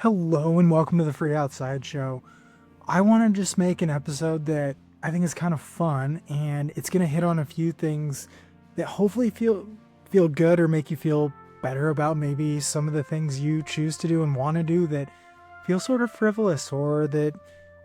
Hello and welcome to the Free Outside Show. I want to just make an episode that I think is kind of fun, and it's going to hit on a few things that hopefully feel good or make you feel better about maybe some of the things you choose to do and want to do that feel sort of frivolous or that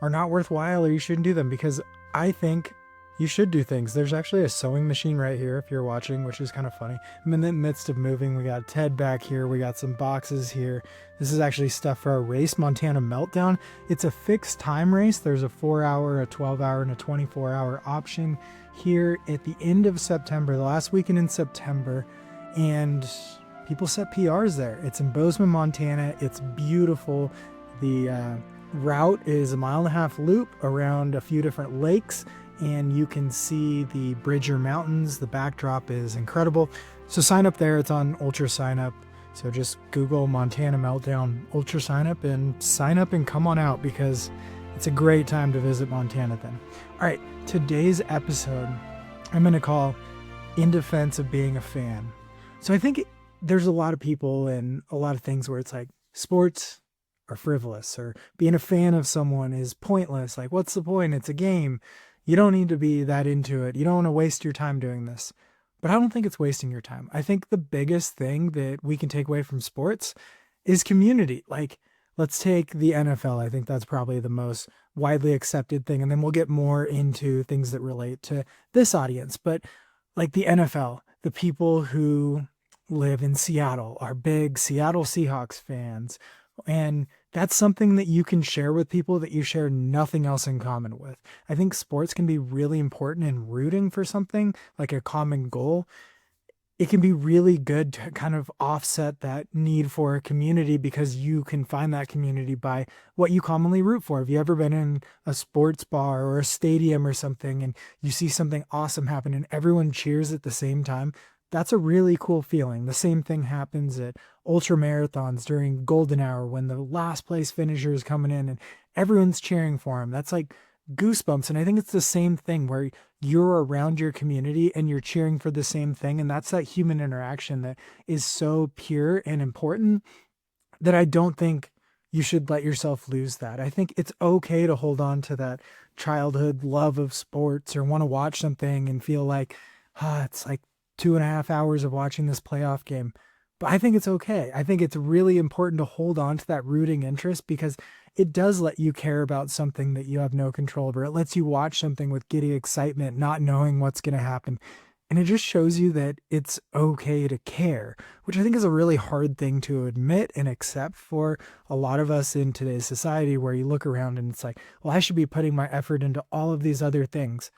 are not worthwhile or you shouldn't do them, because I think you should do things. There's actually a sewing machine right here if you're watching, which is kind of funny. I'm in the midst of moving. We got Ted back here. We got some boxes here. This is actually stuff for our race, Montana Meltdown. It's a fixed time race. There's a 4-hour, a 12-hour, and a 24-hour option here at the end of September, the last weekend in September. And people set PRs there. It's in Bozeman, Montana. It's beautiful. The route is a 1.5 mile loop around a few different lakes, and you can see the Bridger Mountains. The backdrop is incredible. So sign up there. It's on UltraSignup. So just Google Montana Meltdown UltraSignup and sign up and come on out, because it's a great time to visit Montana then. All right, today's episode I'm going to call In Defense of Being a Fan. So I think there's a lot of people and a lot of things where it's like sports are frivolous, or being a fan of someone is pointless. Like, what's the point? It's a game. You don't need to be that into it. You don't want to waste your time doing this. But I don't think it's wasting your time. I think the biggest thing that we can take away from sports is community. Like, let's take the NFL. I think that's probably the most widely accepted thing. And then we'll get more into things that relate to this audience. But like the NFL, the people who live in Seattle are big Seattle Seahawks fans. And that's something that you can share with people that you share nothing else in common with. I think sports can be really important in rooting for something like a common goal. It can be really good to kind of offset that need for a community, because you can find that community by what you commonly root for. Have you ever been in a sports bar or a stadium or something and you see something awesome happen and everyone cheers at the same time? That's a really cool feeling. The same thing happens at ultra marathons during golden hour when the last place finisher is coming in and everyone's cheering for him. That's like goosebumps. And I think it's the same thing where you're around your community and you're cheering for the same thing. And that's that human interaction that is so pure and important that I don't think you should let yourself lose that. I think it's okay to hold on to that childhood love of sports or want to watch something and feel like, it's like 2.5 hours of watching this playoff game. But I think it's okay. I think it's really important to hold on to that rooting interest, because it does let you care about something that you have no control over. It lets you watch something with giddy excitement, not knowing what's going to happen. And it just shows you that it's okay to care, which I think is a really hard thing to admit and accept for a lot of us in today's society, where you look around and it's like, well, I should be putting my effort into all of these other things.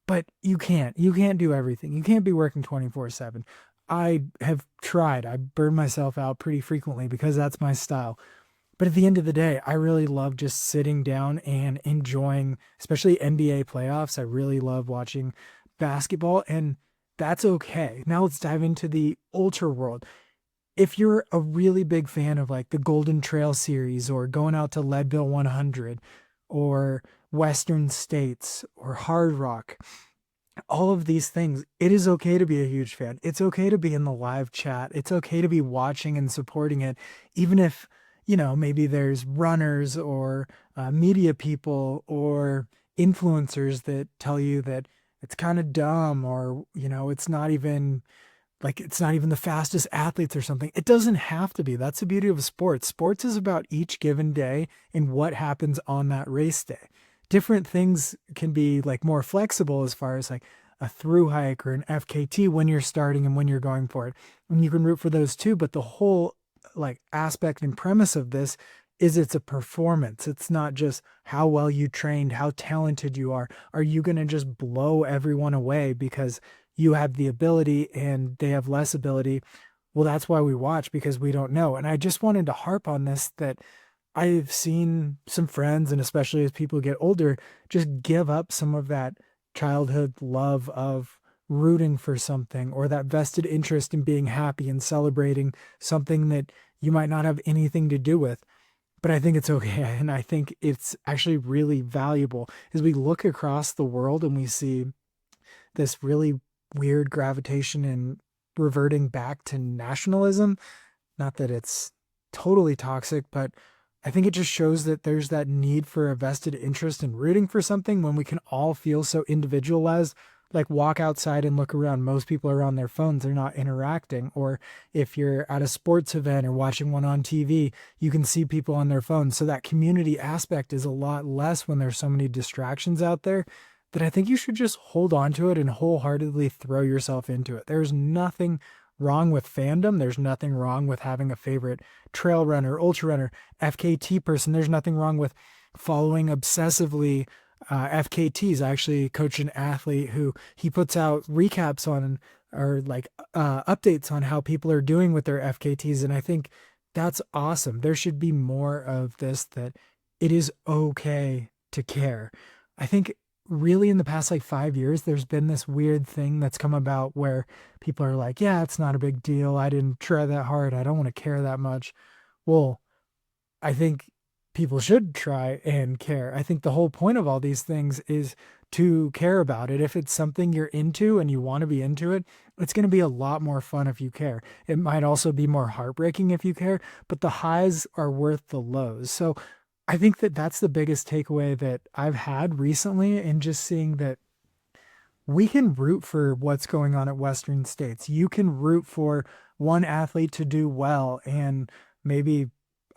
But you can't. You can't do everything. You can't be working 24/7. I have tried. I burn myself out pretty frequently because that's my style. But at the end of the day, I really love just sitting down and enjoying, especially NBA playoffs. I really love watching basketball, and that's okay. Now let's dive into the ultra world. If you're a really big fan of like the Golden Trail series, or going out to Leadville 100, or Western States, or Hard Rock, all of these things, it is okay to be a huge fan. It's okay to be in the live chat. It's okay to be watching and supporting it, even if, maybe there's runners or media people or influencers that tell you that it's kind of dumb, or, it's not even the fastest athletes or something. It doesn't have to be. That's the beauty of sports. Sports is about each given day and what happens on that race day. Different things can be like more flexible as far as like a through hike or an FKT when you're starting and when you're going for it. And you can root for those too. But the whole like aspect and premise of this is it's a performance. It's not just how well you trained, how talented you are. Are you going to just blow everyone away because you have the ability and they have less ability? Well, that's why we watch, because we don't know. And I just wanted to harp on this, that I've seen some friends, and especially as people get older, just give up some of that childhood love of rooting for something, or that vested interest in being happy and celebrating something that you might not have anything to do with. But I think it's okay. And I think it's actually really valuable as we look across the world and we see this really weird gravitation and reverting back to nationalism. Not that it's totally toxic, but I think it just shows that there's that need for a vested interest in rooting for something when we can all feel so individualized. Like walk outside and look around. Most people are on their phones, they're not interacting. Or if you're at a sports event or watching one on TV, you can see people on their phones. So that community aspect is a lot less when there's so many distractions out there that I think you should just hold on to it and wholeheartedly throw yourself into it. There's nothing wrong with fandom. There's nothing wrong with having a favorite trail runner, ultra runner, FKT person. There's nothing wrong with following obsessively FKTs. I actually coach an athlete who he puts out recaps on or like updates on how people are doing with their FKTs. And I think that's awesome. There should be more of this, that it is okay to care. I think really in the past like 5 years, there's been this weird thing that's come about where people are like, yeah, it's not a big deal. I didn't try that hard. I don't want to care that much. Well, I think people should try and care. I think the whole point of all these things is to care about it. If it's something you're into and you want to be into it, it's going to be a lot more fun if you care. It might also be more heartbreaking if you care, but the highs are worth the lows. So I think that that's the biggest takeaway that I've had recently, in just seeing that we can root for what's going on at Western States. You can root for one athlete to do well and maybe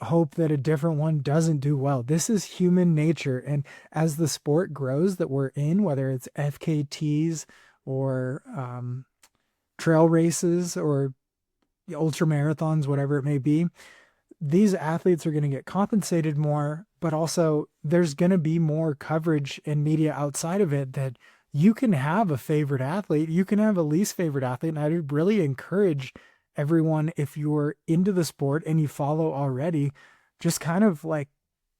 hope that a different one doesn't do well. This is human nature. And as the sport grows that we're in, whether it's FKTs or trail races or ultra marathons, whatever it may be, these athletes are going to get compensated more, but also there's going to be more coverage and media outside of it, that you can have a favorite athlete, you can have a least favorite athlete. And I would really encourage everyone, if you're into the sport and you follow already, just kind of like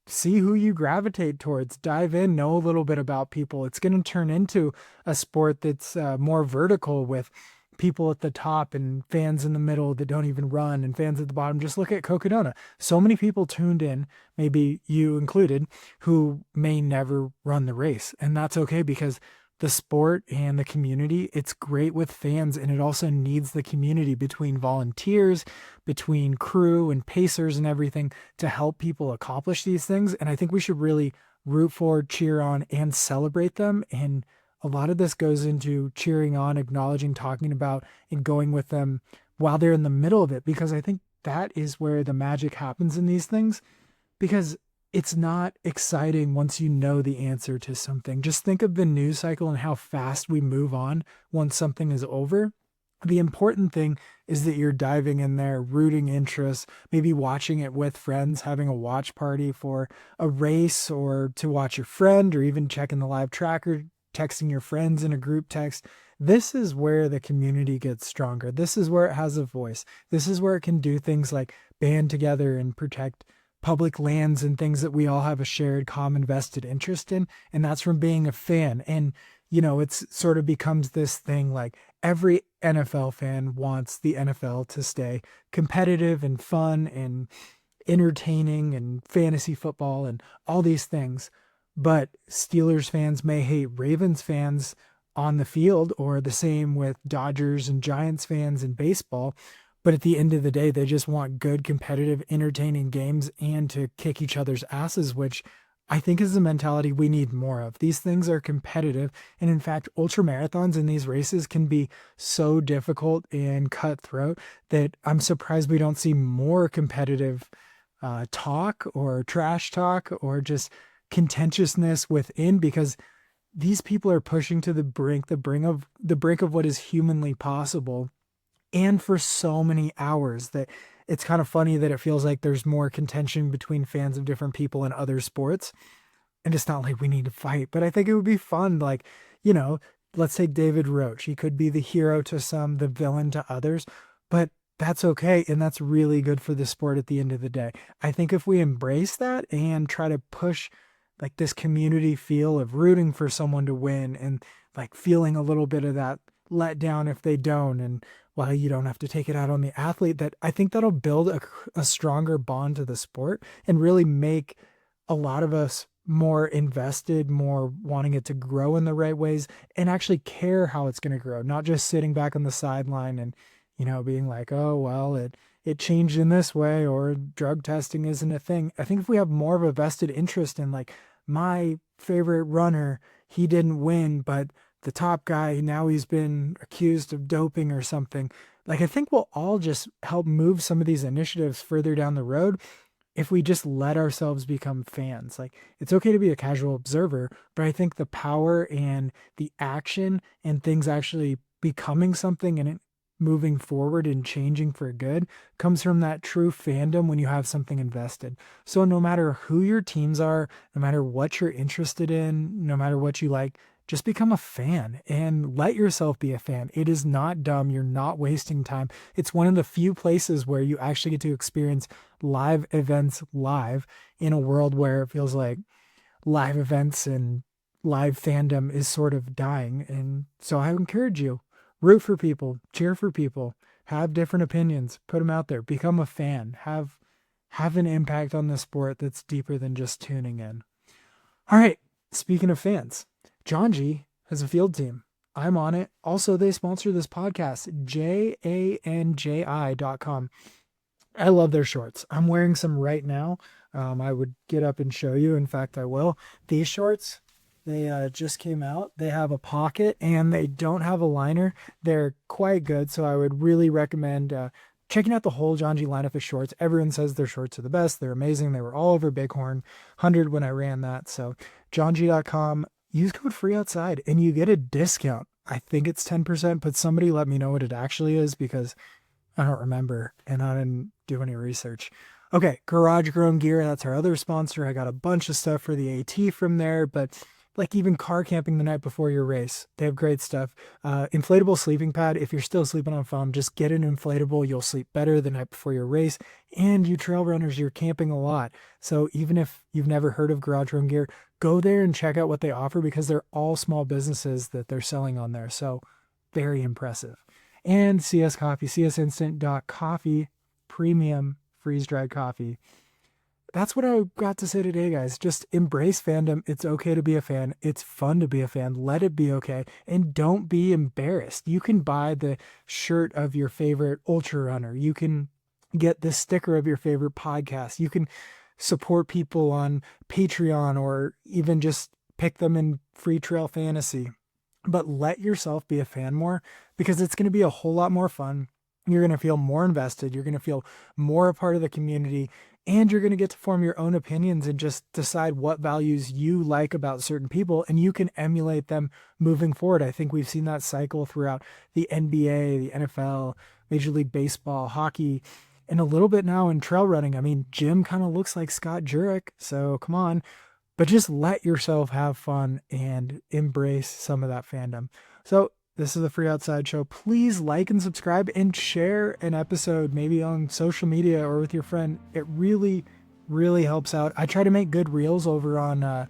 see who you gravitate towards, dive in, know a little bit about people. It's going to turn into a sport that's more vertical, with people at the top and fans in the middle that don't even run and fans at the bottom. Just look at Cocodona. So many people tuned in, maybe you included, who may never run the race. And that's okay, because the sport and the community, it's great with fans, and it also needs the community between volunteers, between crew and pacers and everything to help people accomplish these things. And I think we should really root for, cheer on, and celebrate them. And a lot of this goes into cheering on, acknowledging, talking about, and going with them while they're in the middle of it, because I think that is where the magic happens in these things. Because it's not exciting once you know the answer to something. Just think of the news cycle and how fast we move on once something is over. The important thing is that you're diving in there, rooting interest, maybe watching it with friends, having a watch party for a race, or to watch your friend, or even checking the live tracker, texting your friends in a group text. This is where the community gets stronger. This is where it has a voice. This is where it can do things like band together and protect public lands and things that we all have a shared common vested interest in. And that's from being a fan. And, you know, it's sort of becomes this thing like every NFL fan wants the NFL to stay competitive and fun and entertaining and fantasy football and all these things. But Steelers fans may hate Ravens fans on the field, or the same with Dodgers and Giants fans in baseball. But at the end of the day, they just want good, competitive, entertaining games and to kick each other's asses, which I think is the mentality we need more of. These things are competitive. And in fact, ultra marathons in these races can be so difficult and cutthroat that I'm surprised we don't see more competitive talk or trash talk or just contentiousness within, because these people are pushing to the brink of what is humanly possible, and for so many hours, that it's kind of funny that it feels like there's more contention between fans of different people in other sports. And it's not like we need to fight, but I think it would be fun. Like, you know, let's take David Roach. He could be the hero to some, the villain to others, but that's okay. And that's really good for the sport at the end of the day. I think if we embrace that and try to push like this community feel of rooting for someone to win, and like feeling a little bit of that let down if they don't, and while you don't have to take it out on the athlete, that I think that'll build a stronger bond to the sport and really make a lot of us more invested, more wanting it to grow in the right ways, and actually care how it's going to grow, not just sitting back on the sideline and, you know, being like, oh, well, it changed in this way, or drug testing isn't a thing. I think if we have more of a vested interest in like my favorite runner, he didn't win, but the top guy, now he's been accused of doping or something. Like, I think we'll all just help move some of these initiatives further down the road if we just let ourselves become fans. Like, it's okay to be a casual observer, but I think the power and the action and things actually becoming something and it moving forward and changing for good comes from that true fandom when you have something invested. So no matter who your teams are, no matter what you're interested in, no matter what you like, just become a fan and let yourself be a fan. It is not dumb. You're not wasting time. It's one of the few places where you actually get to experience live events live in a world where it feels like live events and live fandom is sort of dying. And so I encourage you, root for people, cheer for people, have different opinions, put them out there, become a fan, have an impact on the sport that's deeper than just tuning in. All right, speaking of fans, Janji has a field team. I'm on it. Also, they sponsor this podcast, janji.com. I love their shorts. I'm wearing some right now. I would get up and show you. In fact, I will. These shorts, they just came out. They have a pocket and they don't have a liner. They're quite good. So I would really recommend checking out the whole Janji lineup of shorts. Everyone says their shorts are the best. They're amazing. They were all over Bighorn 100 when I ran that. So janji.com. Use code FREEOUTSIDE and you get a discount. I think it's 10%, but somebody let me know what it actually is because I don't remember and I didn't do any research. Okay, Garage Grown Gear, that's our other sponsor. I got a bunch of stuff for the AT from there, but like even car camping the night before your race, they have great stuff. Inflatable sleeping pad. If you're still sleeping on foam, just get an inflatable. You'll sleep better the night before your race. And you trail runners, you're camping a lot. So even if you've never heard of Garage Grown Gear, go there and check out what they offer because they're all small businesses that they're selling on there. So very impressive. And CS Coffee, csinstant.coffee, premium freeze-dried coffee. That's what I got to say today, guys. Just embrace fandom. It's okay to be a fan. It's fun to be a fan. Let it be okay. And don't be embarrassed. You can buy the shirt of your favorite ultra runner. You can get the sticker of your favorite podcast. You can support people on Patreon or even just pick them in Free Trail Fantasy. But let yourself be a fan more because it's going to be a whole lot more fun. You're going to feel more invested. You're going to feel more a part of the community. And you're going to get to form your own opinions and just decide what values you like about certain people, and you can emulate them moving forward. I think we've seen that cycle throughout the NBA, the NFL, Major League Baseball, hockey, and a little bit now in trail running. I mean, Jim kind of looks like Scott Jurek, so come on. But just let yourself have fun and embrace some of that fandom. So this is the Free Outside Show. Please like and subscribe and share an episode maybe on social media or with your friend. It really, really helps out. I try to make good reels over on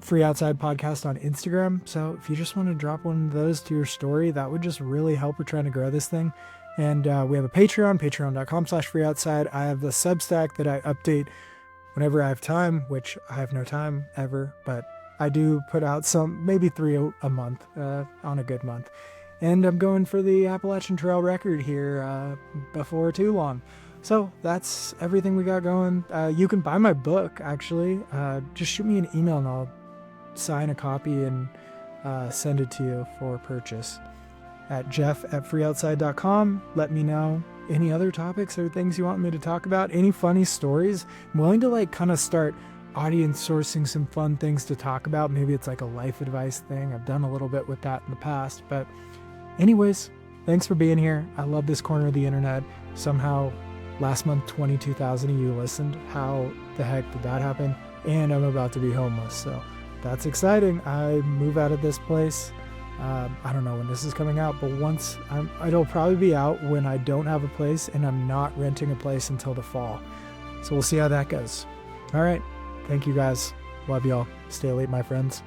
Free Outside Podcast on Instagram. So if you just want to drop one of those to your story, that would just really help. We're trying to grow this thing. And we have a Patreon, patreon.com/freeoutside. I have the Substack that I update whenever I have time, which I have no time ever, but I do put out some, maybe 3 a month on a good month. And I'm going for the Appalachian Trail record here before too long. So that's everything we got going. You can buy my book, actually. Just shoot me an email and I'll sign a copy and send it to you for purchase. At jeff@freeoutside.com. Let me know any other topics or things you want me to talk about. Any funny stories. I'm willing to kind of start audience sourcing some fun things to talk about. Maybe it's like a life advice thing. I've done a little bit with that in the past. But anyways, thanks for being here. I love this corner of the internet. Somehow last month, 22,000 of you listened. How the heck did that happen? And I'm about to be homeless. So that's exciting. I move out of this place. I don't know when this is coming out, but it'll probably be out when I don't have a place and I'm not renting a place until the fall. So we'll see how that goes. All right. Thank you guys. Love y'all. Stay late, my friends.